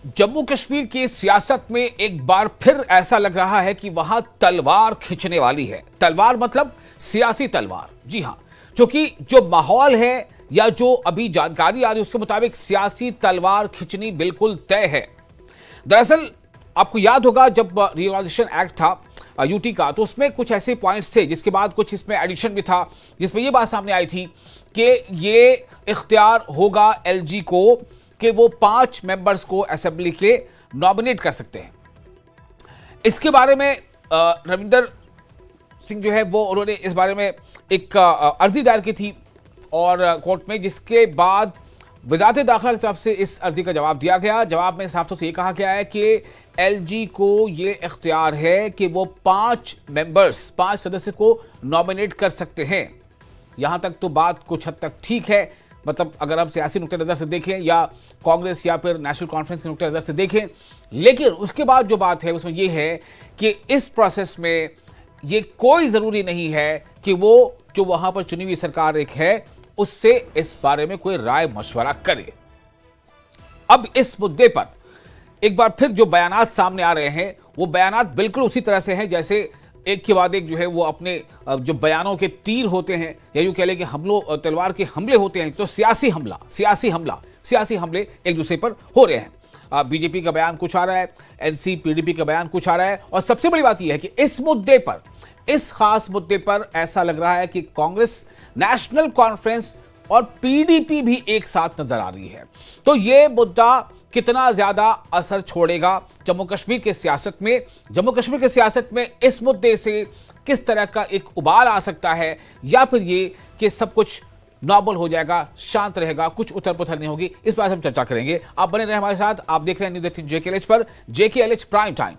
जम्मू कश्मीर की सियासत में एक बार फिर ऐसा लग रहा है कि वहां तलवार खींचने वाली है। तलवार मतलब सियासी तलवार। जी हां, क्योंकि जो माहौल है या जो अभी जानकारी आ रही है उसके मुताबिक सियासी तलवार खींचनी बिल्कुल तय है। दरअसल आपको याद होगा जब रिओर्गनाइजेशन एक्ट था यूटी का, तो उसमें कुछ ऐसे पॉइंट्स थे जिसके बाद कुछ इसमें एडिशन भी था, जिसमें यह बात सामने आई थी कि ये इख्तियार होगा एलजी को कि वो 5 मेंबर्स को असेंबली के नॉमिनेट कर सकते हैं। इसके बारे में रविंदर सिंह जो है वो उन्होंने इस बारे में एक अर्जी दायर की थी और कोर्ट में, जिसके बाद वजारत दाखिला की तरफ से इस अर्जी का जवाब दिया गया। जवाब में साफ तौर से ये कहा गया है कि एलजी को ये इख्तियार है कि वो 5 सदस्य को नॉमिनेट कर सकते हैं। यहां तक तो बात कुछ हद तक ठीक है, मतलब अगर हम सियासी नुक्ते नज़र से देखें या कांग्रेस या फिर नेशनल कॉन्फ्रेंस के नुक्ते नज़र से देखें। लेकिन उसके बाद जो बात है उसमें यह है कि इस प्रोसेस में ये कोई ज़रूरी नहीं है कि वो जो वहां पर चुनी हुई सरकार एक है उससे इस बारे में कोई राय मशवरा करे। अब इस मुद्दे पर एक बार फिर जो बयानात सामने आ रहे हैं वो बयानात बिल्कुल उसी तरह से हैं जैसे एक के बाद एक जो है वो अपने जो बयानों के तीर होते हैं या यूं कह लें कि तलवार के हमले होते हैं, तो सियासी हमले एक दूसरे पर हो रहे हैं। बीजेपी का बयान कुछ आ रहा है, एनसी पीडीपी का बयान कुछ आ रहा है, और सबसे बड़ी बात यह है कि इस मुद्दे पर, इस खास मुद्दे पर ऐसा लग रहा है कि कांग्रेस, नेशनल कॉन्फ्रेंस और पीडीपी भी एक साथ नजर आ रही है। तो यह मुद्दा कितना ज्यादा असर छोड़ेगा जम्मू कश्मीर के सियासत में, जम्मू कश्मीर के सियासत में इस मुद्दे से किस तरह का एक उबाल आ सकता है, या फिर ये कि सब कुछ नॉर्मल हो जाएगा, शांत रहेगा, कुछ उथल पुथल नहीं होगी, इस बारे में हम चर्चा करेंगे। आप बने रहे हमारे साथ। आप देख रहे हैं न्यूज़ 18 जेकेएलएच पर, जेकेएलएच प्राइम टाइम।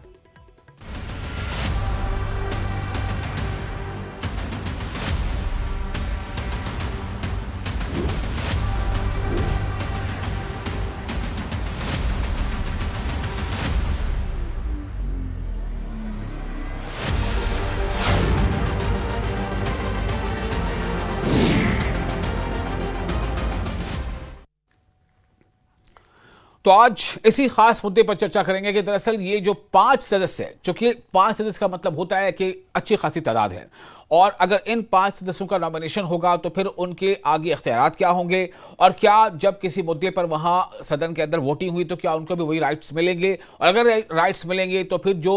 तो आज इसी खास मुद्दे पर चर्चा करेंगे कि दरअसल ये जो 5 सदस्य है, चूंकि 5 सदस्य का मतलब होता है कि अच्छी खासी तादाद है, और अगर इन 5 सदस्यों का नॉमिनेशन होगा तो फिर उनके आगे इख्तियारात क्या होंगे, और क्या जब किसी मुद्दे पर वहां सदन के अंदर वोटिंग हुई तो क्या उनको भी वही राइट्स मिलेंगे, और अगर राइट्स मिलेंगे तो फिर जो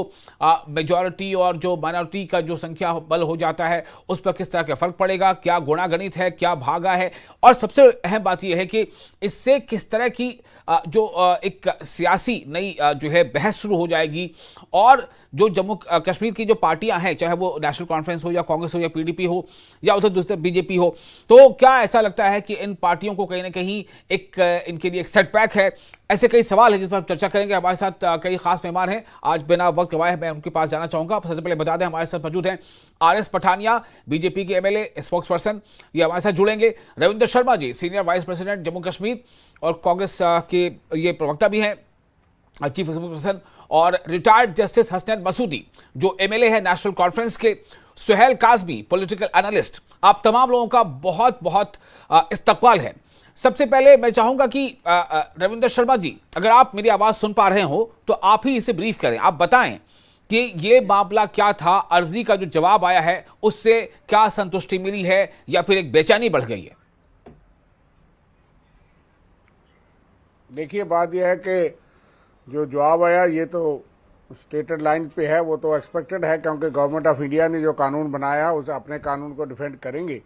मेजॉरिटी और जो माइनॉरिटी का जो संख्या बल हो जाता है उस पर किस तरह का फर्क पड़ेगा, क्या गुणागणित है, क्या भागा है, और सबसे अहम बात यह है कि इससे किस तरह की जो एक सियासी नई जो है बहस शुरू हो जाएगी, और जो जम्मू कश्मीर की जो पार्टियां हैं, चाहे वो नेशनल कॉन्फ्रेंस हो या कांग्रेस हो या पीडीपी हो या उधर दूसरे बीजेपी हो, तो क्या ऐसा लगता है कि इन पार्टियों को कहीं ना कहीं एक इनके लिए एक सेटबैक है? ऐसे कई सवाल हैं जिस पर हम चर्चा करेंगे। हमारे साथ कई खास मेहमान हैं। आज बिना वक्त गवाए मैं उनके पास जाना चाहूंगा। सबसे पहले बता दें हमारे साथ मौजूद हैं आरएस पठानिया, बीजेपी के एमएलए, स्पोक्स पर्सन, ये हमारे साथ जुड़ेंगे। Ravinder Sharma ji, senior vice president Jammu Kashmir और कांग्रेस के ये प्रवक्ता भी हैं, चीफ पर्सन, और रिटायर्ड जस्टिस हसनैन मसूदी जो एमएलए है नेशनल कॉन्फ्रेंस के, सुहेल काज़मी पॉलिटिकल एनालिस्ट। आप तमाम लोगों का बहुत बहुत इस्तकबाल है। सबसे पहले मैं चाहूंगा कि रविंदर शर्मा जी, अगर आप मेरी आवाज सुन पा रहे हो तो आप ही इसे ब्रीफ करें। आप बताएं कि ये मामला क्या था, अर्जी का जो जवाब आया है उससे क्या संतुष्टि मिली है या फिर एक बेचैनी बढ़ गई है? देखिए, बात यह है कि जो जवाब आया ये तो स्टेटेड लाइन पे है, वो तो एक्सपेक्टेड है, क्योंकि गवर्नमेंट ऑफ इंडिया ने जो कानून बनाया उसे अपने कानून को डिफेंड करेंगे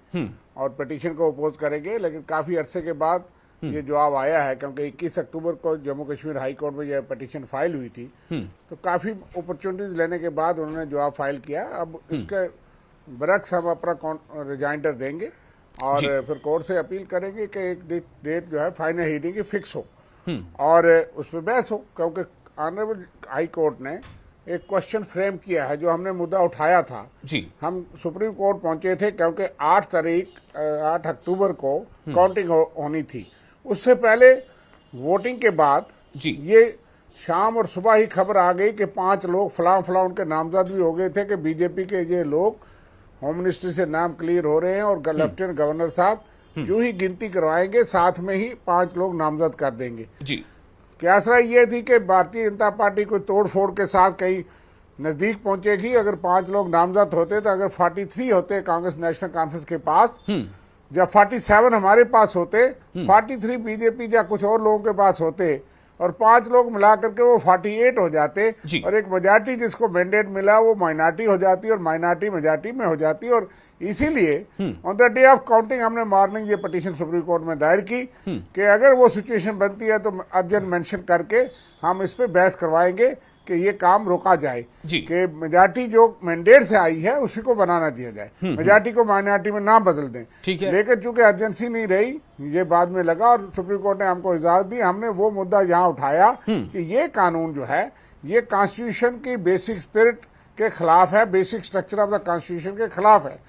और पिटीशन को अपोज करेंगे। लेकिन काफ़ी अरसे के बाद ये जवाब आया है, क्योंकि 21 अक्टूबर को जम्मू कश्मीर हाई कोर्ट में यह पिटीशन फाइल हुई थी, तो काफ़ी अपॉर्चुनिटीज लेने के बाद उन्होंने जवाब फाइल किया। अब इसके बरक्स हम अपना रिजाइंडर देंगे और फिर कोर्ट से अपील करेंगे कि एक डेट जो है फाइनल हीयरिंग की फिक्स हो और उस पर बहस हो, क्योंकि ऑनरेबल हाई कोर्ट ने एक क्वेश्चन फ्रेम किया है जो हमने मुद्दा उठाया था जी। हम सुप्रीम कोर्ट पहुंचे थे क्योंकि 8 अक्टूबर को काउंटिंग होनी थी। उससे पहले वोटिंग के बाद जी ये शाम और सुबह ही खबर आ गई कि 5 लोग फलां फलां उनके नामजद भी हो गए थे कि बीजेपी के ये लोग होम मिनिस्ट्री से नाम क्लियर हो रहे हैं और लेफ्टिनेंट गवर्नर साहब जो ही गिनती करवाएंगे साथ में ही 5 लोग नामजद कर देंगे जी। कि आसरा ये थी कि भारतीय जनता पार्टी कोई तोड़ फोड़ के साथ कहीं नजदीक पहुंचेगी। अगर 5 लोग नामजद होते तो अगर 43 होते कांग्रेस नेशनल कॉन्फ्रेंस के पास, जब 47 हमारे पास होते, 43 बीजेपी या कुछ और लोगों के पास होते और 5 लोग मिला करके वो 48 हो जाते और एक मेजॉरिटी जिसको मैंडेट मिला वो माइनॉरिटी हो जाती और माइनॉरिटी मेजॉरिटी में हो जाती। और इसीलिए on the day of counting हमने मॉर्निंग ये पिटीशन सुप्रीम कोर्ट में दायर की कि अगर वो सिचुएशन बनती है तो अर्जेंट मेंशन करके हम इस पे बहस करवाएंगे कि ये काम रोका जाए कि मेजॉरिटी जो मैंडेट से आई है उसी को बनाना दिया जाए, मेजॉरिटी को माइनॉरिटी में ना बदल दें। लेकिन चूंकि अर्जेंसी नहीं रही, ये बाद में लगा और सुप्रीम कोर्ट ने हमको इजाजत दी। हमने वो मुद्दा यहाँ उठाया कि ये कानून जो है ये कॉन्स्टिट्यूशन की बेसिक स्पिरिट के खिलाफ है, basic structure of the constitution के खिलाफ है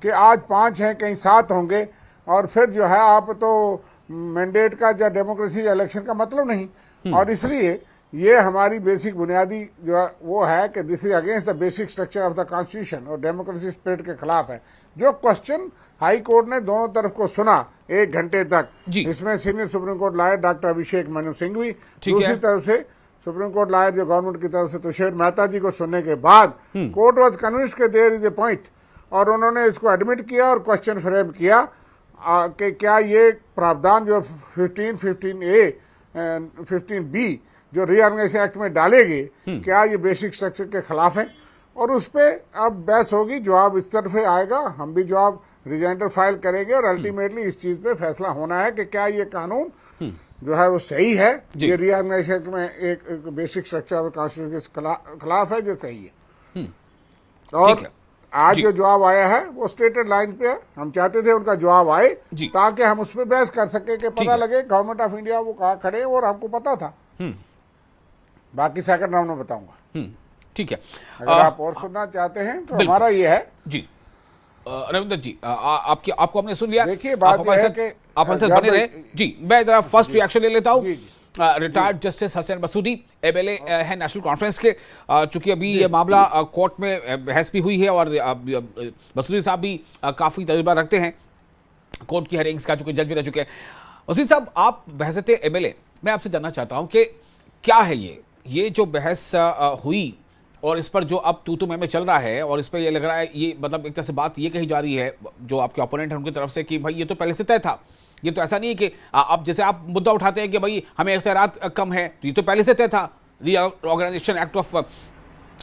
कि आज 5 हैं कहीं 7 होंगे और फिर जो है आप तो मैंडेट का या डेमोक्रेसी इलेक्शन का मतलब नहीं। और इसलिए ये हमारी बेसिक बुनियादी जो है वो है कि this is against the basic structure of the constitution और डेमोक्रेसी स्पिरिट के खिलाफ है। जो क्वेश्चन हाई कोर्ट ने दोनों तरफ को सुना 1 घंटे तक, इसमें senior supreme court lawyer doctor Abhishek Manu Singhvi, दूसरी तरफ से सुप्रीम कोर्ट लॉयर जो गवर्नमेंट की तरफ से तुषार मेहता जी को सुनने के बाद कोर्ट वॉज कन्विंस्ड के देयर इज ए पॉइंट और उन्होंने इसको एडमिट किया और क्वेश्चन फ्रेम किया कि क्या ये प्रावधान जो 15A 15B जो रीऑर्गेनाइजेशन एक्ट में डालेंगे क्या ये बेसिक स्ट्रक्चर के खिलाफ है। और उस पर अब बहस होगी, जवाब इस तरफ से आएगा, हम भी जवाब रिजाइंडर फाइल करेंगे और अल्टीमेटली इस चीज पे फैसला होना है कि क्या ये कानून जो है वो सही है, ये रीऑर्गेनाइजेशन एक्ट में एक बेसिक स्ट्रक्चर ऑफ कॉन्स्टिट्यूशन के खिलाफ है, जो सही है। और आज जो जवाब आया है वो स्टेटेड लाइन पे है। हम चाहते थे उनका जवाब आए ताकि हम उस पर बहस कर सके कि पता लगे गवर्नमेंट ऑफ इंडिया वो कहाँ खड़े हैं और हमको पता था। बाकी सेकंड राउंड में बताऊंगा। ठीक है, अगर आप और सुनना चाहते हैं तो हमारा ये है जी। रविंदर जी, आपको हमने सुन लिया। देखिए बात यह है कि आप हमसे बने रहे जी। मैं जरा फर्स्ट रिएक्शन ले लेता हूँ। Retired justice Hasan Masoodi MLA है नेशनल कॉन्फ्रेंस के। चूंकि अभी ये मामला कोर्ट में बहस भी हुई है और मसूदी साहब भी काफी तजुर्बा रखते हैं कोर्ट की हेयरिंग्स का, चूंकि जज भी रह चुके हैं। मसूदी साहब, आप बहस थे एमएलए, मैं आपसे जानना चाहता हूं कि क्या है ये जो बहस हुई और इस पर जो अब तू में चल रहा है और इस पर ये लग रहा है, ये मतलब एक तरह से बात ये कही जा रही है जो आपके ओपोनेंट हैं उनकी तरफ से कि भाई ये तो पहले से तय था, ये तो ऐसा नहीं है कि अब जैसे आप मुद्दा उठाते हैं कि भाई हमें इख्तियारात कम है, तो ये तो पहले से तय था रीऑर्गेनाइजेशन एक्ट ऑफ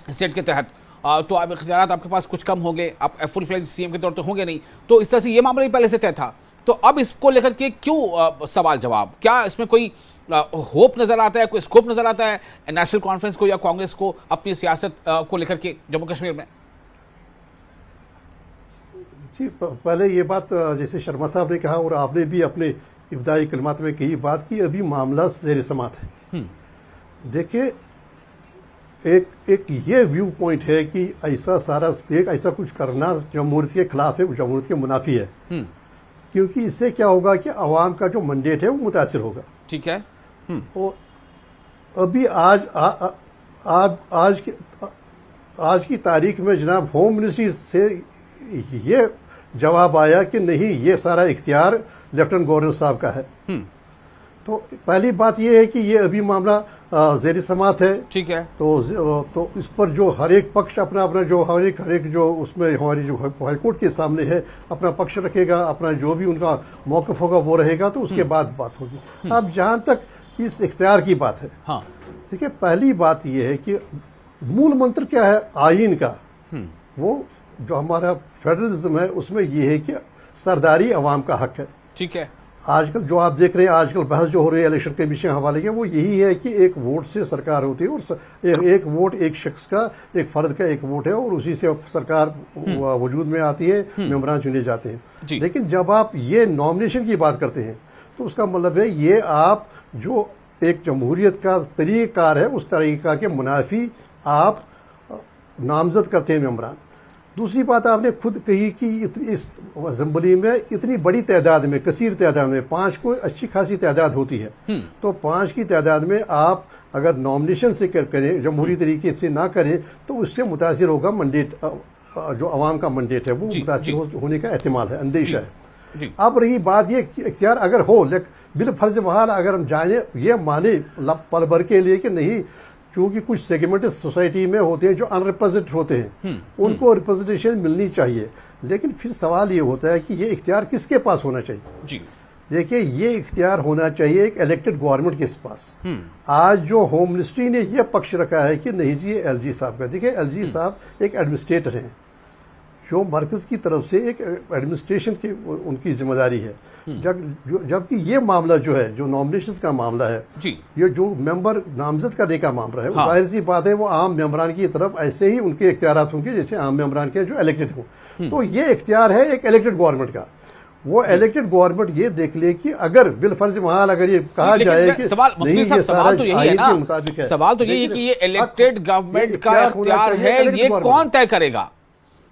स्टेट के तहत, तो अब इख्तियारात आपके पास कुछ कम होंगे, आप फुल फ्लेज सीएम के तौर पर होंगे नहीं, तो इस तरह से ये मामला ही पहले से तय था। तो अब इसको लेकर के क्यों सवाल जवाब, क्या इसमें कोई होप नजर आता है, कोई स्कोप नजर आता है नेशनल कॉन्फ्रेंस को या कांग्रेस को अपनी सियासत को लेकर के जम्मू कश्मीर में? जी, पहले ये बात जैसे शर्मा साहब ने कहा और आपने भी अपने इब्तिदाई कलमात में कही बात की, अभी मामला ज़ेर समात है। देखिए, एक ये व्यू पॉइंट है कि ऐसा सारा एक ऐसा कुछ करना जमहूरियत के खिलाफ है, जमहूरियत के मुनाफी है, क्योंकि इससे क्या होगा कि अवाम का जो मैंडेट है वो मुतासिर होगा। ठीक है। और अभी आज की तारीख में जनाब होम मिनिस्ट्री से ये जवाब आया कि नहीं, ये सारा इख्तियार लेफ्टिनेंट गवर्नर साहब का है। तो पहली बात ये है कि ये अभी मामला ज़ेर समात है। ठीक है। तो इस पर जो हर एक पक्ष अपना अपना जो हर एक जो उसमें हमारी जो हाईकोर्ट के सामने है अपना पक्ष रखेगा, अपना जो भी उनका मौक़िफ़ होगा वो रहेगा, तो उसके बाद बात होगी। अब जहाँ तक इस इख्तियार की बात है, हाँ, देखिए, पहली बात ये है कि मूल मंत्र क्या है आईन का, वो जो हमारा फेडरलिज्म है उसमें ये है कि सरदारी अवाम का हक है। ठीक है। आजकल जो आप देख रहे हैं, आजकल बहस जो हो रही है इलेक्शन कमीशन हवाले के, वो यही है कि एक वोट से सरकार होती है और एक वोट एक शख्स का, एक फर्द का एक वोट है और उसी से सरकार वजूद में आती है, मेंबरान चुने जाते हैं। लेकिन जब आप ये नॉमिनेशन की बात करते हैं तो उसका मतलब है ये आप जो एक जमहूरियत का तरीक़ाकार है उस तरीक़ा के मुनाफी आप नामजद करते हैं मेंबरान। दूसरी बात आपने खुद कही कि इस असेंबली में इतनी बड़ी तादाद में, कसीर तादाद में, 5 को अच्छी खासी तादाद होती है, तो 5 की तादाद में आप अगर नॉमिनेशन से करें, जमहूरी तरीके से ना करें, तो उससे मुतासिर होगा मैंडेट, जो अवाम का मैंडेट है वो मुतासिर होने का एहतिमाल है, अंदेशा है। जी। अब रही बात ये कि इख्तियार अगर हो बिल फर्ज बहाल अगर हम जाने ये माने पल भर के लिए कि नहीं, क्योंकि कुछ सेगमेंट सोसाइटी में होते हैं जो अनरिप्रेजेंटेड होते हैं, उनको रिप्रेजेंटेशन मिलनी चाहिए। लेकिन फिर सवाल ये होता है कि ये इख्तियार किसके पास होना चाहिए? जी। देखिए, ये इख्तियार होना चाहिए एक इलेक्टेड गवर्नमेंट के पास। आज जो होम मिनिस्ट्री ने यह पक्ष रखा है कि नहीं जी, ये एलजी साहब का। देखिए, एलजी साहब एक एडमिनिस्ट्रेटर हैं, जो मरकज की तरफ से एक एडमिनिस्ट्रेशन की उनकी जिम्मेदारी है। जबकि ये मामला जो है, जो नॉमिनेशन का मामला है जी। ये जो मेंबर नामजद करने का मामला है, हाँ। जाहिर सी बात है वो आम मेंबरान की तरफ ऐसे ही उनके इख्तियारात होंगे जैसे आम मेंबरान के जो इलेक्टेड हों। तो ये इख्तियार है एक इलेक्टेड गवर्नमेंट का। वो इलेक्टेड गवर्नमेंट ये देख ले कि अगर बिल फर्ज महाल अगर ये कहा जाए कि सवाल नहीं, ये सवाल सारा तो यही है आईन ना, के मुताबिक है। सवाल तो यही है कि ये इलेक्टेड गवर्नमेंट का इख्तियार है, ये कौन तय करेगा?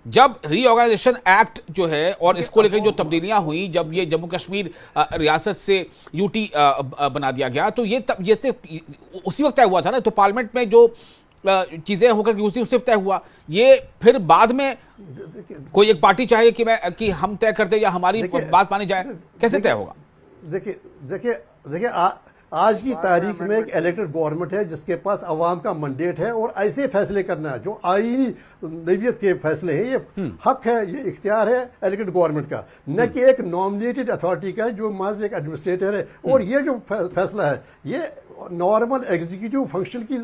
जब रीऑर्गेनाइजेशन एक्ट जो है और इसको लेकर जो तब्दीलियां हुई, जब ये जम्मू कश्मीर रियासत से यूटी बना दिया गया, तो ये उसी वक्त तय हुआ था ना। तो पार्लियामेंट में जो चीजें होकर के उसी तय हुआ। ये फिर बाद में कोई एक पार्टी चाहे कि हम तय कर दे या हमारी बात मानी जाए, कैसे तय होगा? देखिए आज की तारीख में एक इलेक्टेड गवर्नमेंट है जिसके पास अवाम का मंडेट है और ऐसे फैसले करना है जो आईनी नवीयत के फैसले हैं। ये हक है, ये इख्तियार है इलेक्टेड गवर्नमेंट का, न कि एक नॉमिनेटेड अथॉरिटी का जो महज एक एडमिनिस्ट्रेटर है। और ये जो फैसला है ये नॉर्मल एग्जीक्यूटिव फंक्शन की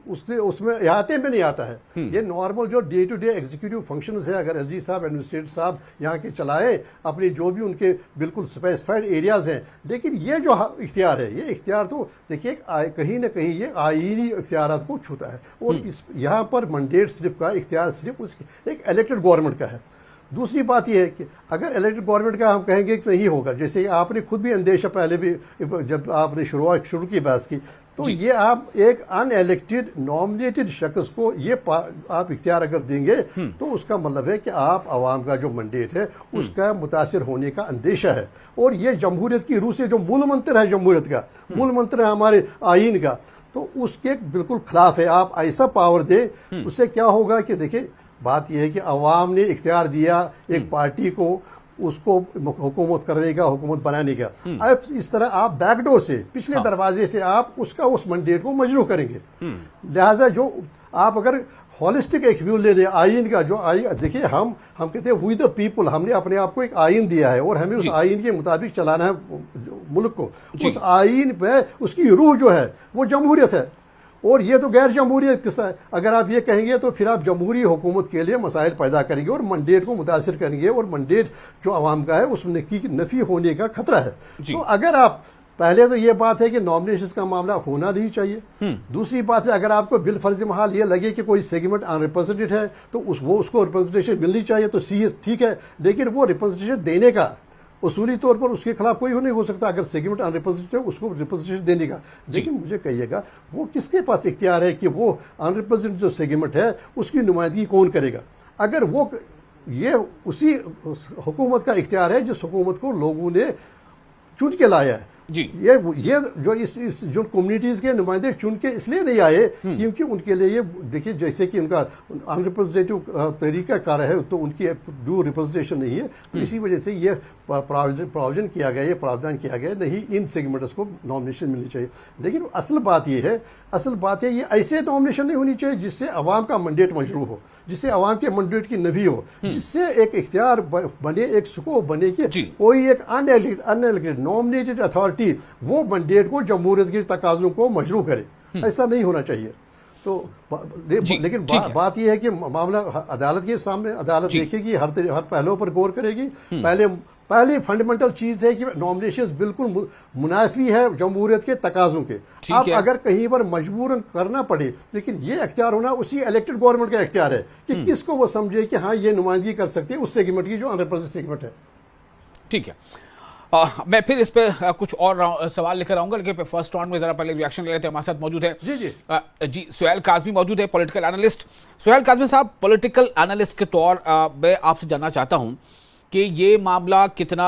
उसमें अहाते में नहीं आता है। ये नॉर्मल जो day to day executive function है, अगर एलजी साहब एडमिनिस्ट्रेटर साहब यहाँ के चलाए अपनी जो भी उनके बिल्कुल स्पेसिफाइड एरियाज हैं। लेकिन ये जो इख्तियार है, ये इख्तियार तो देखिए कहीं ना कहीं ये आईनी इख्तियारात को छूता है। और इस यहाँ पर मंडेट सिर्फ का इख्तियार सिर्फ एक इलेक्टेड गवर्नमेंट का है। दूसरी बात यह है कि अगर इलेक्टेड गवर्नमेंट का हम कहेंगे कि नहीं होगा, जैसे आपने खुद भी अंदेशा पहले भी जब आपने शुरू की बहस की, तो ये आप एक अनएलेक्टेड नॉमिनेटेड शख्स को ये आप इख्तियार अगर देंगे तो उसका मतलब है कि आप आवाम का जो मंडेट है उसका मुतासिर होने का अंदेशा है। और ये जमहूरियत की रूह से जो मूल मंत्र है, जमहूरियत का मूल मंत्र है हमारे आईन का, तो उसके बिल्कुल खिलाफ है। आप ऐसा पावर दें, उससे क्या होगा कि देखिए बात यह है कि अवाम ने इख्तियार दिया एक पार्टी को, उसको हुकूमत करने का, हुकूमत बनाने का। अब इस तरह आप बैकडोर से, पिछले दरवाजे से आप उसका उस मंडेट को मजरू करेंगे। लिहाजा जो आप अगर हॉलिस्टिक एक व्यू ले दें आइन का, जो आइन देखिए हम कहते हैं वी द पीपल, हमने अपने आप को एक आइन दिया है और हमें उस आइन के मुताबिक चलाना है मुल्क को। उस आइन पे उसकी रूह जो है वो जमहूरियत है। और ये तो गैर जमहूरियत किस्सा है। अगर आप ये कहेंगे तो फिर आप जमहूरी हुकूमत के लिए मसाइल पैदा करेंगे और मंडेट को मुतासिर करेंगे, और मंडेट जो आवाम का है उसमें नफी होने का खतरा है। तो अगर आप पहले तो ये बात है कि नॉमिनेशन का मामला होना नहीं चाहिए। दूसरी बात है अगर आपको बिल फर्ज महाल ये लगे कि कोई सेगमेंट अनरिप्रेजेंटेड है तो उसको रिप्रेजेंटेशन मिलनी चाहिए, तो ठीक है। लेकिन वो रिप्रेजेंटेशन देने का उसूली तौर पर उसके खिलाफ कोई नहीं हो सकता अगर सेगमेंट अनरिप्रेजेंटेड है उसको रिप्रेजेंटेशन देने का। लेकिन मुझे कहिएगा वो किसके पास इख्तियार है कि वो अनरिप्रेजेंटेड जो सेगमेंट है उसकी नुमाइंदगी कौन करेगा? अगर वो ये उसी हुकूमत का इख्तियार है जिस हुकूमत को लोगों ने चुन के लाया है। जी। ये जो इस जो कम्युनिटीज के नुमाइंदे चुन के इसलिए नहीं आए क्योंकि उनके लिए ये देखिए जैसे कि उनका अनरिप्रेजेंटेटिव तरीका कार है तो उनकी ड्यू रिप्रेजेंटेशन नहीं है, तो इसी वजह से ये प्रावधान किया गया, ये प्रावधान किया गया नहीं इन सेगमेंट्स को नॉमिनेशन मिलनी चाहिए। लेकिन असल बात ये ऐसे नॉमिनेशन नहीं होनी चाहिए जिससे अवाम का मंडेट मजरू हो, जिससे अवाम के मंडेट की नफी हो, जिससे एक इख्तियार बने, एक स्कोप बने कि कोई एक अनएलेक्टेड नॉमिनेटेड अथॉरिटी वो मंडेट को जमहूरियत के तकाजों को मजरू करे। ऐसा नहीं होना चाहिए। तो लेकिन बात यह है कि मामला अदालत के सामने, अदालत देखेगी, हर पहलुओं पर गौर करेगी। पहली फंडामेंटल चीज है कि नॉमिनेशन बिल्कुल मुनाफी है जमहूरियत के तकाजों के। अब अगर कहीं पर मजबूरन करना पड़े, लेकिन ये इख्तियार होना उसी इलेक्टेड गवर्नमेंट का इख्तियार है कि किसको वो समझे कि हाँ ये नुमाइंदगी कर सकती है उस सेगमेंट की जो अनरिप्रेजेंटेड सेगमेंट है। ठीक है, मैं फिर इस पे कुछ और सवाल लेकर आऊंगा, लेकिन फर्स्ट राउंड में जरा पहले रिएक्शन ले लेते हैं। हमारे साथ मौजूद है जी सुहेल काज़मी मौजूद है, पॉलिटिकल एनालिस्ट। सुहेल काज़मी साहब, पॉलिटिकल एनालिस्ट के तौर मैं आपसे जानना चाहता हूं कि ये मामला कितना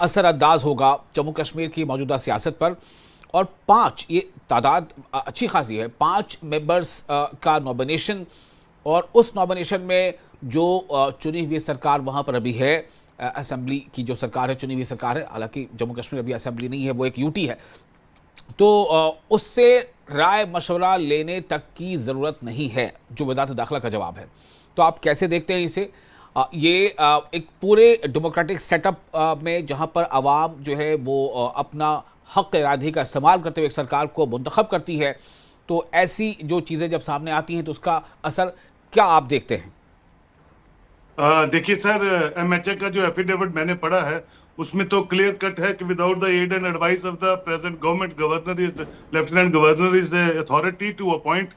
असरअंदाज होगा जम्मू कश्मीर की मौजूदा सियासत पर। और 5, ये तादाद अच्छी खासी है, 5 मेंबर्स का नॉमिनेशन, और उस नॉमिनेशन में जो चुनी हुई सरकार वहाँ पर अभी है असेंबली की जो सरकार है, चुनी हुई सरकार है, हालांकि जम्मू कश्मीर अभी असेंबली नहीं है, वो एक यूटी है, तो उससे राय मशवरा लेने तक की ज़रूरत नहीं है, जो वज़ारत दाखिला का जवाब है। तो आप कैसे देखते हैं इसे? ये एक पूरे डेमोक्रेटिक सेटअप में जहां पर आवाम जो है वो अपना हक इरादे का इस्तेमाल करते हुए एक सरकार को मुंतखब करती है, तो ऐसी जो चीज़ें जब सामने आती हैं तो उसका असर क्या आप देखते हैं? देखिए सर, एमएचए का जो एफिडेविट मैंने पढ़ा है उसमें तो क्लियर कट है कि without the aid and advice of the present government, governor is lieutenant governor is authority to appoint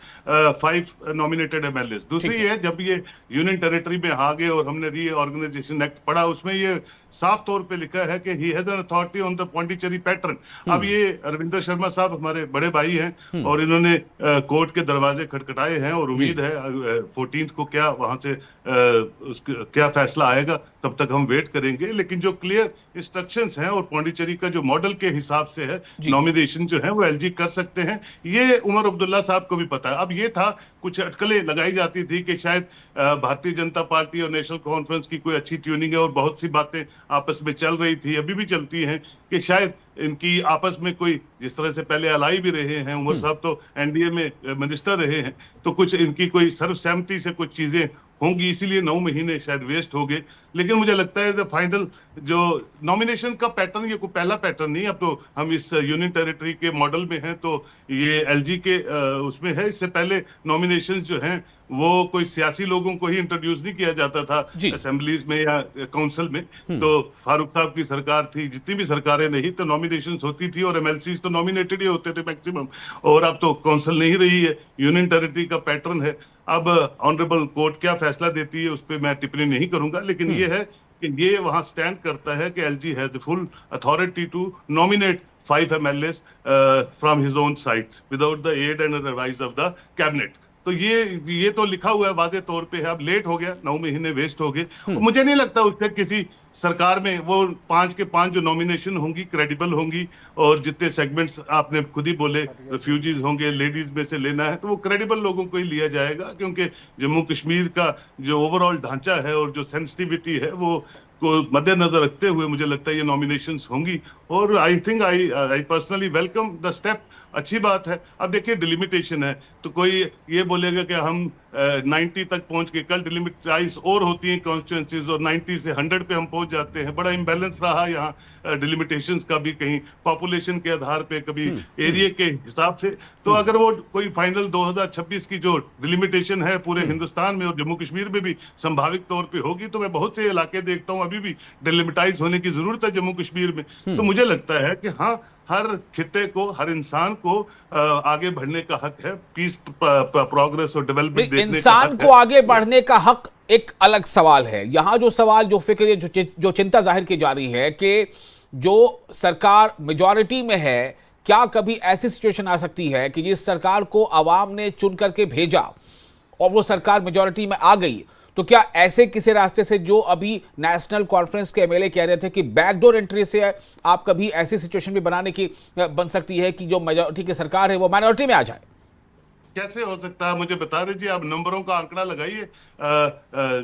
5 nominated MLAs. दूसरी है, जब ये यूनियन टेरिटरी में आ गए और हमने रीऑर्गेनाइजेशन एक्ट पढ़ा, उसमें ये साफ तौर पे लिखा है कि he has an authority on the Pondicherry pattern. अब ये अरविंदर शर्मा साहब हमारे बड़े भाई हैं और इन्होंने कोर्ट के दरवाजे खटखटाए हैं और उम्मीद है 14 को क्या वहां से क्या फैसला आएगा, तब तक हम वेट करेंगे। लेकिन जो क्लियर इंस्ट्रक्शंस हैं और पौंडीचेरी का जो मॉडल के हिसाब से है, नॉमिनेशन जो है वो एलजी कर सकते हैं, ये उमर अब्दुल्ला साहब को भी पता है। अब ये था, कुछ अटकलें लगाई जाती थी कि शायद भारतीय जनता पार्टी और नेशनल कॉन्फ्रेंस की कोई अच्छी ट्यूनिंग है और बहुत सी बातें आपस में चल रही थी, अभी भी चलती हैं, कि शायद इनकी आपस में कोई, जिस तरह से पहले अलाई भी रहे हैं, उमर साहब तो एनडीए में मिनिस्टर रहे हैं, तो कुछ इनकी कोई सर्वसहमति से कुछ चीजें होंगी, इसीलिए 9 महीने शायद वेस्ट हो गए। लेकिन मुझे लगता है फाइनल जो नॉमिनेशन का पैटर्न, ये कोई पहला पैटर्न नहीं, अब तो हम इस यूनियन टेरिटरी के मॉडल में हैं, तो ये एलजी के उसमें है। इससे पहले नॉमिनेशंस जो हैं वो कोई सियासी लोगों को ही इंट्रोड्यूस नहीं किया जाता था असेंबलीज में या काउंसिल में। तो फारूक साहब की सरकार थी, जितनी भी सरकारें नहीं, तो नॉमिनेशंस होती थी और एमएलसीज तो नॉमिनेटेड ही होते थे मैक्सिमम। और अब तो काउंसिल नहीं रही है, यूनियन टेरिटरी का पैटर्न है। अब ऑनरेबल कोर्ट क्या फैसला देती है उस पर मैं टिप्पणी नहीं करूंगा, लेकिन ये है कि ये वहां स्टैंड करता है कि LG has full authority to nominate 5 MLAs from his own side without the aid and advice of the cabinet. तो ये तो लिखा हुआ है वाजे तौर पे है। अब लेट हो गया, 9 महीने वेस्ट हो गए। मुझे नहीं लगता उससे किसी सरकार में वो 5 के 5 जो नॉमिनेशन होंगी क्रेडिबल होंगी, और जितने सेगमेंट्स आपने खुद ही बोले रिफ्यूजीज होंगे, लेडीज में से लेना है, तो वो क्रेडिबल लोगों को ही लिया जाएगा, क्योंकि जम्मू कश्मीर का जो ओवरऑल ढांचा है और जो सेंसिटिविटी है वो को मद्देनजर रखते हुए मुझे लगता है ये नॉमिनेशंस होंगी। और I think I personally welcome the step, अच्छी बात है। अब देखिए डिलिमिटेशन है, तो कोई ये बोलेगा कि हम 90 तक पहुंच के, कल डिलिमिटाइज और होती हैं कॉन्स्टिट्यूंसीज और 90 से 100 पे हम पहुंच जाते हैं। बड़ा इम्बैलेंस रहा यहाँ डिलिमिटेशंस का भी, कहीं पॉपुलेशन के आधार पे, कभी एरिया के हिसाब से। तो अगर वो कोई फाइनल 2026 की जो डिलिमिटेशन है पूरे हिंदुस्तान में और जम्मू कश्मीर में भी संभावित तौर पे होगी, तो मैं बहुत से इलाके देखता हूँ अभी भी डिलिमिटाइज होने की जरूरत है जम्मू कश्मीर में। तो मुझे लगता है कि हाँ, हर खित्ते को, हर इंसान को आगे बढ़ने का हक है, पीस, प्रोग्रेस और डेवलपमेंट देखने का हक है। इंसान को आगे बढ़ने का हक एक अलग सवाल है। यहां जो सवाल, जो फिक्र, जो चिंता जाहिर की जा रही है कि जो सरकार मेजॉरिटी में है, क्या कभी ऐसी सिचुएशन आ सकती है कि जिस सरकार को आवाम ने चुन करके भेजा और वो सरकार मेजॉरिटी में आ गई, तो क्या ऐसे किसी रास्ते से, जो अभी नेशनल कॉन्फ्रेंस के एमएलए कह रहे थे कि बैकडोर एंट्री से आप कभी ऐसी सिचुएशन भी बनाने की बन सकती है कि जो मेजॉरिटी की सरकार है वो माइनॉरिटी में आ जाए? कैसे हो सकता है, मुझे बता दीजिए। आप नंबरों का आंकड़ा लगाइए,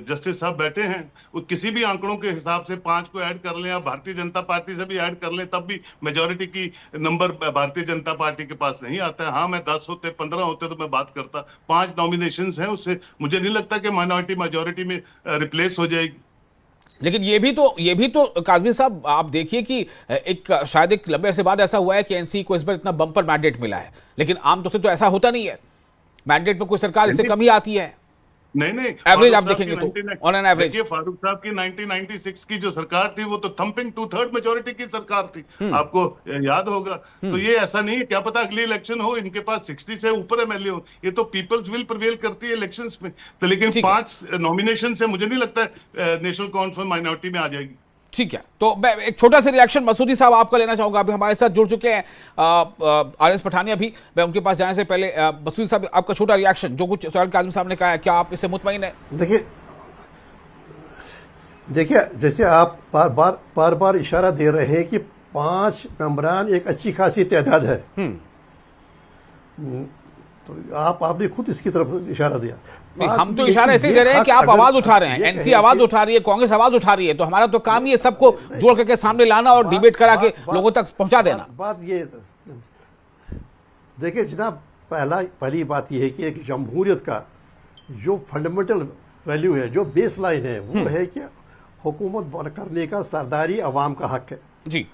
जस्टिस साहब बैठे हैं, वो किसी भी आंकड़ों के हिसाब से 5 को ऐड कर लें, आप भारतीय जनता पार्टी से भी ऐड कर लें, तब भी मेजॉरिटी की नंबर भारतीय जनता पार्टी के पास नहीं आता है। हाँ, मैं 10 होते, 15 होते तो मैं बात करता। 5 नॉमिनेशंस हैं, उससे मुझे नहीं लगता कि माइनॉरिटी मेजॉरिटी में रिप्लेस हो जाएगी। लेकिन ये भी तो काजमी साहब, आप देखिए कि शायद एक लंबे अरसे बाद ऐसा हुआ है कि एनसी को इस बार इतना बम्पर मैंडेट मिला है, लेकिन आमतौर से तो ऐसा होता नहीं है। मैंडेट में कोई सरकार इससे कम ही आती है। नहीं, एवरेज आप देखेंगे तो ऑन एन एवरेज। देखिए, फारूक साहब की 1996 की जो सरकार थी वो तो थंपिंग 2/3 मेजॉरिटी की सरकार थी, आपको याद होगा। तो ये ऐसा नहीं है, क्या पता अगली इलेक्शन हो इनके पास 60 से ऊपर एमएलए हो, ये तो पीपल्स विल प्रिवेल करती है इलेक्शंस में। तो लेकिन 5 नॉमिनेशन से मुझे नहीं लगता नेशनल कॉन्फ्रेंस माइनॉरिटी में आ जाएगी। ठीक है, तो मैं एक छोटा सा रिएक्शन मसूदी साहब आपका लेना चाहूंगा। अभी हमारे साथ जुड़ चुके हैं आरएस पठानिया भी। मैं उनके पास जाने से पहले मसूदी साहब, आपका छोटा रिएक्शन, जो कुछ सोहेल काज़मी साहब ने कहा है, क्या आप इससे मुतमईन हैं? देखिए, जैसे आप बार बार इशारा दे रहे हैं कि 5 मेंबरान एक अच्छी खासी तादाद है। तो आपने खुद इसकी तरफ इशारा दिया। नहीं, बात हम तो ये इशारा कि ऐसे ही ये दे रहे हैं हक कि आप अगर- आवाज उठा रहे हैं, ये एनसी कहें आवाज कि- उठा रही है, कांग्रेस आवाज उठा रही है, तो हमारा तो काम ही है सबको जोड़ करके सामने लाना और डिबेट करा के लोगों तक पहुंचा देना। बात ये देखिए जनाब, पहली बात यह है कि एक जमहूरियत का जो फंडामेंटल वैल्यू है, जो बेस लाइन है, वो है कि हुकूमत करने का सरदारी अवाम का हक है। जी,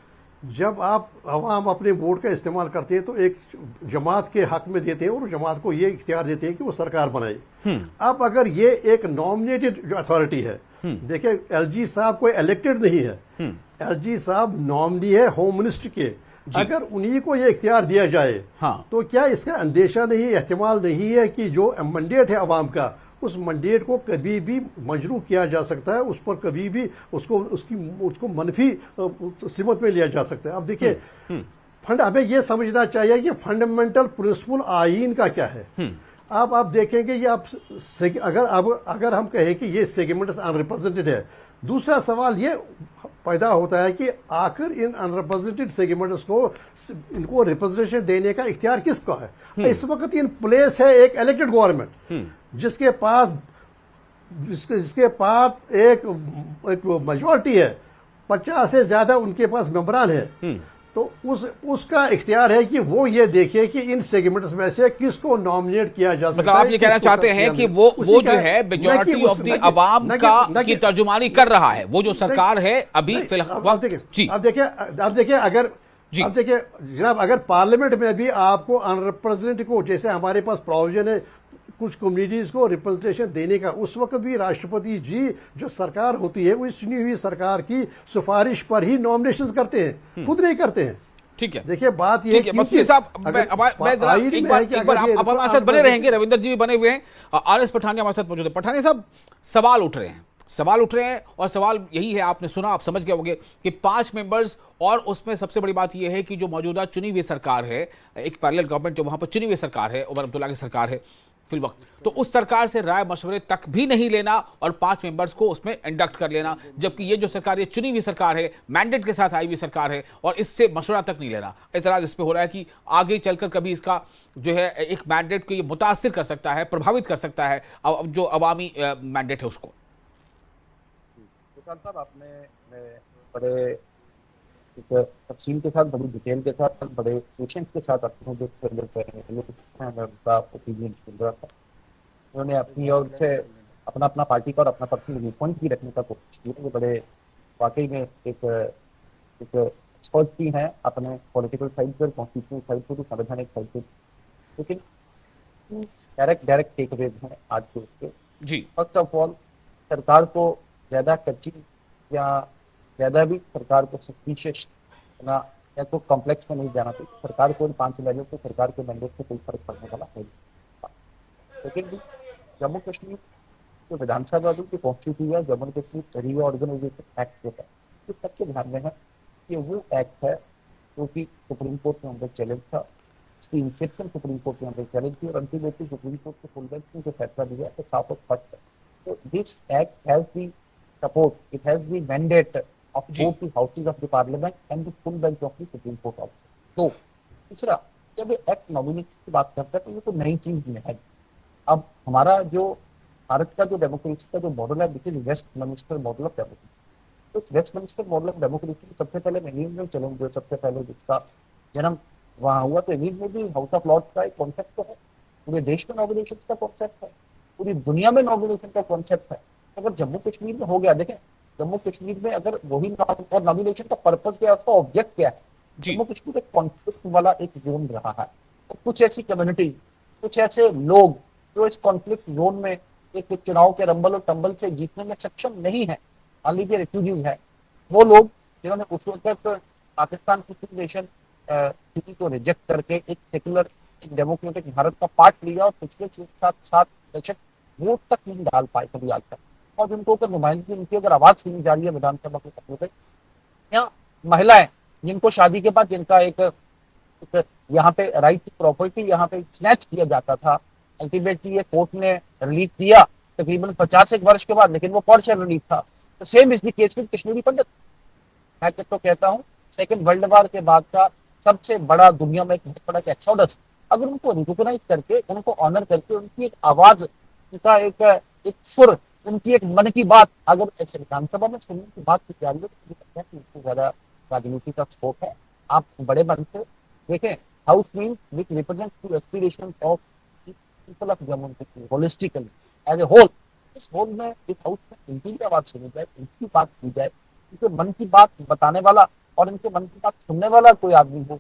जब आप अवाम अपने वोट का इस्तेमाल करते हैं तो एक जमात के हक में देते हैं और जमात को ये इख्तियार देते हैं कि वो सरकार बनाए। अब अगर ये एक नॉमिनेटेड जो अथॉरिटी है, देखिए एलजी साहब कोई इलेक्टेड नहीं है, एलजी साहब नॉमिनी है होम मिनिस्टर के। अगर उन्हीं को ये इख्तियार दिया जाए तो क्या इसका अंदेशा नहीं, एहतिमाल नहीं है कि जो मैंडेट है अवाम का, उस मैंडेट को कभी भी मजरू किया जा सकता है, उस पर कभी भी उसको मनफी सिमत में लिया जा सकता है। अब देखिए हमें यह समझना चाहिए कि फंडामेंटल प्रिंसिपल आईन का क्या है। अब आप देखेंगे ये अगर हम कहें कि ये सेगमेंट्स अनरिप्रेजेंटेड है, दूसरा सवाल ये पैदा होता है कि आखिर इन अनरिप्रेजेंटेड सेगमेंट्स को इनको रिप्रेजेंटेशन देने का इख्तियार किसका है। इस वक्त इन प्लेस है एक इलेक्टेड गवर्नमेंट जिसके पास एक मेजॉरिटी है, 50 से ज्यादा उनके पास मेंबरान है। तो उसका इख्तियार है कि वो ये देखे कि इन सेगमेंट्स में से किसको नॉमिनेट किया जा सकता मतलब है। आप ये कहना चाहते हैं कि वो जो है मेजॉरिटी ऑफ द अवाम का की तर्जुमानी कर रहा है, वो जो सरकार है अभी फिलहाल। आप देखिए अगर जनाब, अगर पार्लियामेंट में भी आपको अनरिप्रेजेंटेड को, जैसे हमारे पास प्रोविजन है कुछ कम्युनिटीज को रिप्रेजेंटेशन देने का, उस वक्त भी राष्ट्रपति जी जो सरकार होती है वो चुनी हुई सरकार की सिफारिश पर ही नॉमिनेशन करते हैं, खुद नहीं करते हैं। ठीक है, देखिए बात ये है मसूदी साहब, एक बार आप हमारे साथ बने रहेंगे, रविंदर जी भी बने हुए हैं, आरएस पठानिया हमारे साथ मौजूद है। पठानिया साहब, सवाल उठ रहे हैं और सवाल यही है, आपने सुना, आप समझ गए होंगे कि 5 मेंबर्स, और उसमें सबसे बड़ी बात यह है कि जो मौजूदा चुनी हुई सरकार है, एक पैरेलल गवर्नमेंट जो वहां पर चुनी हुई सरकार है, उमर अब्दुल्ला की सरकार है फिल वक्त, तो उस सरकार से राय मशवरे तक भी नहीं लेना और 5 मेंबर्स को उसमें इंडक्ट कर लेना, जबकि ये जो सरकार, ये चुनी हुई सरकार है, मैंडेट के साथ आई हुई सरकार है, और इससे मशवरा तक नहीं लेना। एतराज इस पे हो रहा है कि आगे चलकर कभी इसका जो है एक मैंडेट को ये मुतासिर कर सकता है, प्रभावित कर सकता है जो अवामी मैंडेट है उसको। साहब, आपने बड़े तफसील के साथ, बड़ी डिटेल के साथ, बड़े पेशेंस के साथ अपने ओपिनियन सुन रहा था। उन्होंने अपनी ओर से अपना पार्टी का और अपना पर्सनल व्यू पॉइंट भी रखने का कोशिश की। वो बड़े वाकई में एक एक्सपर्ट भी हैं अपने पॉलिटिकल साइड पर, कॉन्स्टिट्यूशनल साइड पर, संवैधानिक साइड पर, लेकिन डायरेक्ट टेक अवेज हैं आज के उसके। जी, फर्स्ट ऑफ ऑल, सरकार को ज्यादा कच्ची या ज्यादा भी सरकार को सस्पिशियस या तो कॉम्प्लेक्स में नहीं जाना चाहिए। सरकार को इन 5 वैल्यू से, सरकार के मैंडेट से कोई फर्क पड़ने वाला है। लेकिन जम्मू कश्मीर जो विधानसभा की कॉन्स्टिट्यूशन है, जम्मू कश्मीर रीऑर्गेनाइजेशन एक्ट जो है, ये सबके ध्यान में है कि वो एक्ट है जो कि सुप्रीम कोर्ट में अंदर चैलेंज था, इसकी इंसेप्शन सुप्रीम कोर्ट में अंदर चैलेंज थी, और अल्टीमेटली सुप्रीम कोर्ट के फुल बेंच ने जो फैसला दिया तो साफ और स्पष्ट है। So this act has the support, it has the mandate of both the houses of the parliament and the full bench of the Supreme Court also. तो तीसरा, जब एक्ट नॉमिनेशन की बात करता है तो ये तो नई चीज नहीं है। अब हमारा जो भारत का जो डेमोक्रेसी का जो मॉडल है, which is Westminster model of democracy, तो वेस्टमिनिस्टर मॉडल ऑफ डेमोक्रेसी सबसे पहले इंग्लैंड में चैलेंज हुआ, सबसे पहले जिसका जन्म वहां हुआ, तो इंग्लैंड में भी हाउस ऑफ लॉर्ड्स का एक कॉन्सेप्ट तो है, पूरे देश में नॉमिनेशन का कॉन्सेप्ट है, पूरी दुनिया में नॉमिनेशन का कॉन्सेप्ट है। अगर जम्मू कश्मीर में हो गया, देखें जम्मू कश्मीर में अगर वही और नॉमिनेशन का पर्पस क्या है, उसका ऑब्जेक्ट क्या है, जम्मू कश्मीर एक कॉन्फ्लिक्ट वाला एक जोन रहा है। तो कुछ ऐसी कम्युनिटी, कुछ ऐसे लोग जो इस कॉन्फ्लिक्ट जोन में एक चुनाव के रंबल और टंबल से जीतने में सक्षम नहीं है, मान लीजिए रेफ्यूजीज है, वो लोग जिन्होंने उस वक्त पाकिस्तान की सिचुएशन स्थिति को रिजेक्ट करके एक सेक्युलर डेमोक्रेटिक भारत का पार्ट लिया और पिछले 6-7 दशक वोट तक नहीं डाल पाए कभी आज तक, और जिनको अगर नुमाइंदगी उनकी अगर आवाज सुनी जा रही है विधानसभा के पटल पे, या महिलाएं जिनको शादी के बाद जिनका एक यहाँ पे राइट टू प्रॉपर्टी यहाँ पे स्नैच किया जाता था, अल्टीमेटली ये कोर्ट ने रिलीफ दिया तकरीबन 50 वर्ष के बाद, लेकिन वो पार्शियल रिलीफ था। तो same is the case with Kashmiri Pandit. मैं तो कहता हूँ सेकेंड वर्ल्ड वॉर के बाद का सबसे बड़ा दुनिया में एक बहुत बड़ा एक्सोडस अगर उनको रिकॉग्नाइज करके, उनको ऑनर करके, उनकी एक आवाज, उनका एक सुर, उनकी एक मन की बात अगर ऐसे विधानसभा में सुनने की बात की जा रही है, तो मुझे लगता है कि इससे ज्यादा राजनीति का स्कोप है। आप बड़े मन से देखें, house mean which represent to aspiration of people of Jammu and Kashmir holistically as a whole. इस होल में, इस हाउस में इनकी भी आवाज सुनी जाए, इनकी बात की जाए, इनके मन की बात बताने वाला और इनके मन की बात सुनने वाला कोई आदमी हो,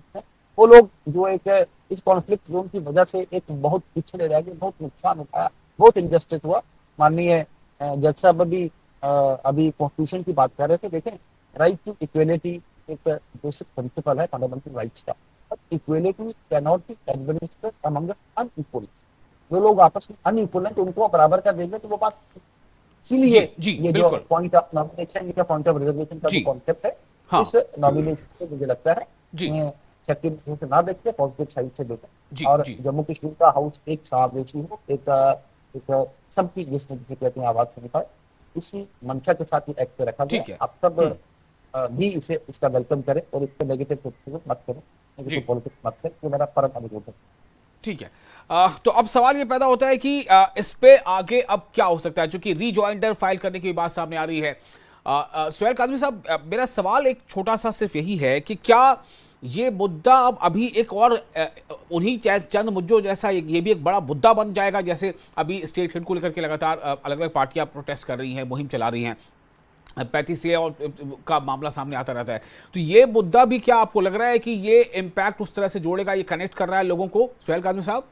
वो लोग जो एक इस कॉन्फ्लिक्ट जोन की वजह से एक बहुत पिछड़े रह गए, बहुत नुकसान उठाया, बहुत इनजस्टिस हुआ। माननीय जज साहब अभी कॉन्स्टिट्यूशन की बात कर रहे थे। देखें, राइट टू इक्वेलिटी एक बेसिक प्रिंसिपल है फंडामेंटल राइट्स का, but equality can not be administered among unequal. जो लोग आपस में अनइक्वल हैं तो उनको बराबर कर देंगे, तो वो बात, इसीलिए ये जो पॉइंट ऑफ नॉमिनेशन या पॉइंट ऑफ रिजर्वेशन का जो कॉन्सेप्ट है, इस नॉमिनेशन से मुझे लगता है शक्ति से ना देखते, पॉजिटिव साइड से देखें, और जम्मू कश्मीर का हाउस एक समावेशी हो, एक सबकी, जिसमें कहते हैं आवाज सुन पाए, इसी मंशा के साथ ही एक्ट रखा गया। आप सब भी इसका वेलकम करें और इसके नेगेटिव मत करें, नेगेटिव पॉलिटिक्स मत करें, ये मेरा परम अनुरोध है। ठीक है। तो अब सवाल ये पैदा होता है कि इस पे आगे अब क्या हो सकता है, क्योंकि रीजॉइंडर फाइल करने की बात सामने आ रही है। सुहेल काज़मी साहब, मेरा सवाल एक छोटा सा सिर्फ यही है कि क्या ये मुद्दा अब अभी एक और उन्हीं चंद मुद्दों जैसा ये भी एक बड़ा मुद्दा बन जाएगा, जैसे अभी स्टेट हेड को लेकर के लगातार अलग अलग पार्टियां प्रोटेस्ट कर रही हैं, मुहिम चला रही हैं, 35A और का मामला सामने आता रहता है, तो ये मुद्दा भी क्या आपको लग रहा है कि ये इम्पैक्ट उस तरह से जोड़ेगा, ये कनेक्ट कर रहा है लोगों को? सुहेल काज़मी साहब,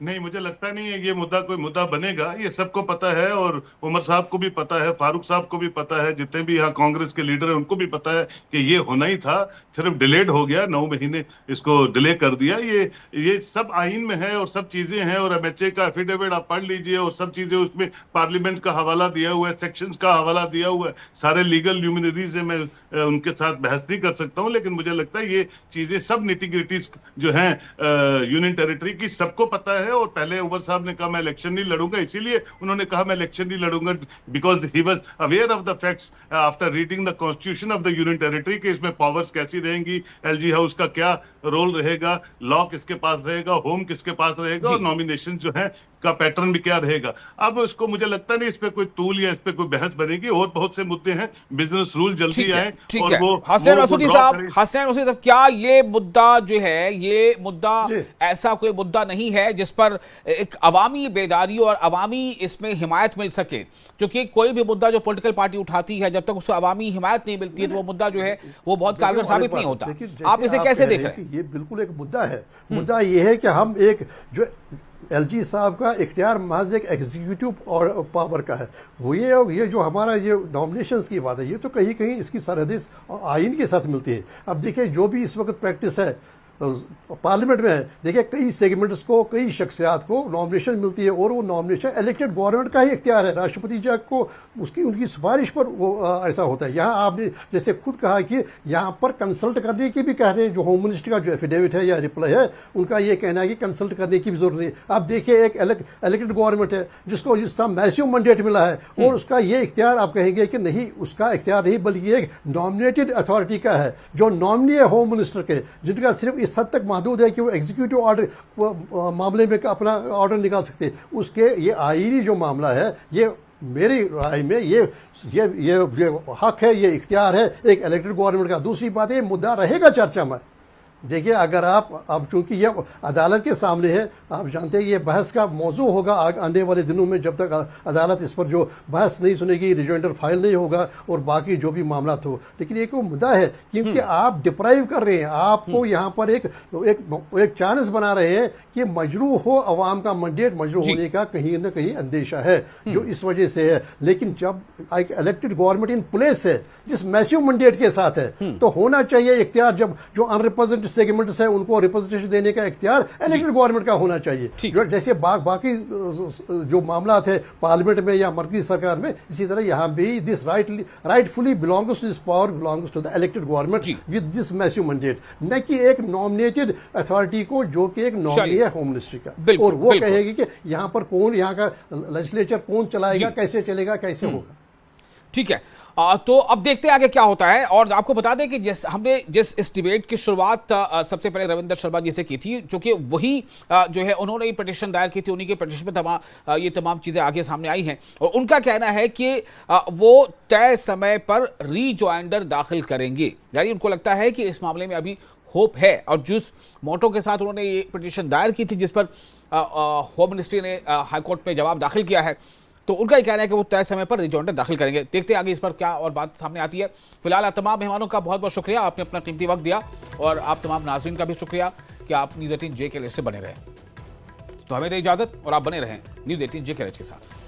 नहीं, मुझे लगता नहीं है ये मुद्दा कोई मुद्दा बनेगा। ये सबको पता है, और उमर साहब को भी पता है, फारूक साहब को भी पता है, जितने भी यहाँ कांग्रेस के लीडर हैं उनको भी पता है कि ये होना ही था, सिर्फ डिलेड हो गया, 9 महीने इसको डिले कर दिया। ये सब आइन में है और सब चीजें हैं, और MHA का एफिडेविट आप पढ़ लीजिए, और सब चीजें उसमें पार्लियामेंट का हवाला दिया हुआ है, सेक्शंस का हवाला दिया हुआ है, सारे लीगल ल्यूमिनरीज है। मैं उनके साथ बहस नहीं कर सकता हूँ, लेकिन मुझे लगता है ये चीजें सब निटिग्रिटीज जो हैं यूनियन टेरिटरी की सबको पता है। और पहले उमर साहब ने कहा मैं इलेक्शन नहीं लड़ूंगा, इसीलिए उन्होंने कहा मैं इलेक्शन नहीं लड़ूंगा, because he was aware of the facts after reading the constitution of the union territory के इसमें पावर्स कैसी रहेंगी, LG हाउस का क्या रोल रहेगा, लॉ किसके पास रहेगा, होम किसके पास रहेगा, और नॉमिनेशन जो है का पैटर्न भी क्या रहेगा। अब इसको मुझे लगता नहीं इस पे कोई टूल या इस पे कोई बहस बनेगी, और बहुत से मुद्दे हैं, बिजनेस रूल जल्दी आए। और वो हसनैन मसूदी साहब, क्या ये मुद्दा जो है, ये मुद्दा ऐसा कोई मुद्दा नहीं है जिस पर एक अवामी बेदारी और अवामी इसमें हिमायत मिल सके? क्योंकि कोई भी मुद्दा जो पॉलिटिकल पार्टी उठाती है, जब तक उसको अवामी हिमायत नहीं मिलती है, तो वो मुद्दा जो है वो बहुत कारगर साबित नहीं होता। आप इसे कैसे देख रहे हैं? ये बिल्कुल एक मुद्दा है। मुद्दा ये है कि हम एक जो LG साहब का इख्तियार महज एक एग्जीक्यूटिव और पावर का है, वो ये जो हमारा ये नॉमिनेशंस की बात है, ये तो कहीं कहीं इसकी सरहदें आइन के साथ मिलती है। अब देखिए, जो भी इस वक्त प्रैक्टिस है पार्लियामेंट में है, देखिए कई सेगमेंट्स को, कई शख्सियात को नॉमिनेशन मिलती है, और वो नॉमिनेशन इलेक्टेड गवर्नमेंट का ही इख्तियार है, राष्ट्रपति जी को उनकी सिफारिश पर वो ऐसा होता है। यहाँ आपने जैसे खुद कहा कि यहाँ पर कंसल्ट करने की भी कह रहे हैं, जो होम मिनिस्टर का जो एफिडेविट है या रिप्लाई है, उनका ये कहना है कि कंसल्ट करने की भी जरूरत नहीं। आप देखिए, एक इलेक्टेड गवर्नमेंट है जिसका मैसिव मैंडेट मिला है, और उसका ये इख्तियार आप कहेंगे कि नहीं, उसका इख्तियार नहीं, बल्कि एक नॉमिनेटेड अथॉरिटी का है, जो नॉमिनी है होम मिनिस्टर के, जिनका सिर्फ इस हद तक महदूद है कि वो एग्जीक्यूटिव ऑर्डर मामले में अपना ऑर्डर निकाल सकते हैं। उसके ये आईनी जो मामला है, ये मेरी राय में ये हक है, ये इख्तियार है एक इलेक्टेड गवर्नमेंट का। दूसरी बात, ये मुद्दा रहेगा चर्चा में। देखिए, अगर आप अब चूंकि ये अदालत के सामने है, आप जानते हैं ये बहस का मौजू होगा आने वाले दिनों में, जब तक अदालत इस पर जो बहस नहीं सुनेगी, रिजॉइंडर फाइल नहीं होगा और बाकी जो भी मामला हो। लेकिन एक मुद्दा है, क्योंकि आप डिप्राइव कर रहे हैं, आपको यहाँ पर एक चांस बना रहे हैं कि मजरू हो, अवाम का मैंडेट मजरू होने का कहीं ना कहीं अंदेशा है, जो इस वजह से है। लेकिन जब एक इलेक्टेड गवर्नमेंट इन प्लेस है, जिस मैसिव मैंडेट के साथ है, तो होना चाहिए इख्तियार, जब जो अनरिप्रेजेंटेड सेगमेंट्स है उनको रिप्रेजेंटेशन देने का इख्तियार इलेक्टेड गवर्नमेंट का होना चाहिए। जैसे बाकी जो मामला थे पार्लियामेंट में या मरकजी सरकार में, इसी तरह यहाँ भी this rightfully belongs to this power belongs to the elected government with this massive mandate, न कि एक नॉमिनेटेड अथॉरिटी को जो कि एक नॉमिनी है होम मिनिस्ट्री का, और वो कहेगी कि यहाँ पर कौन, यहाँ का लेजिस्लेचर कौन चलाएगा, कैसे चलेगा, कैसे होगा। ठीक है। तो अब देखते हैं आगे क्या होता है। और आपको बता दें कि हमने इस डिबेट की शुरुआत सबसे पहले रविंद्र शर्मा जी से की थी, जो कि वही जो है उन्होंने ही पिटीशन दायर की थी, उन्हीं के पिटीशन में ये तमाम चीजें आगे सामने आई हैं। और उनका कहना है कि वो तय समय पर रीजॉइंडर दाखिल करेंगे, यानी उनको लगता है कि इस मामले में अभी होप है। और जिस मोटो के साथ उन्होंने ये पिटीशन दायर की थी, जिस पर होम मिनिस्ट्री ने हाईकोर्ट में जवाब दाखिल किया है, तो उनका ही कहना है कि वो तय समय पर रिजॉइंडर दाखिल करेंगे। देखते हैं आगे इस पर क्या और बात सामने आती है। फिलहाल आप तमाम मेहमानों का बहुत बहुत शुक्रिया, आपने अपना कीमती वक्त दिया, और आप तमाम नाज़रीन का भी शुक्रिया कि आप न्यूज़ 18 JKLH से बने रहे। तो हमें दें इजाजत और आप बने रहें न्यूज़ 18 JKLH के साथ।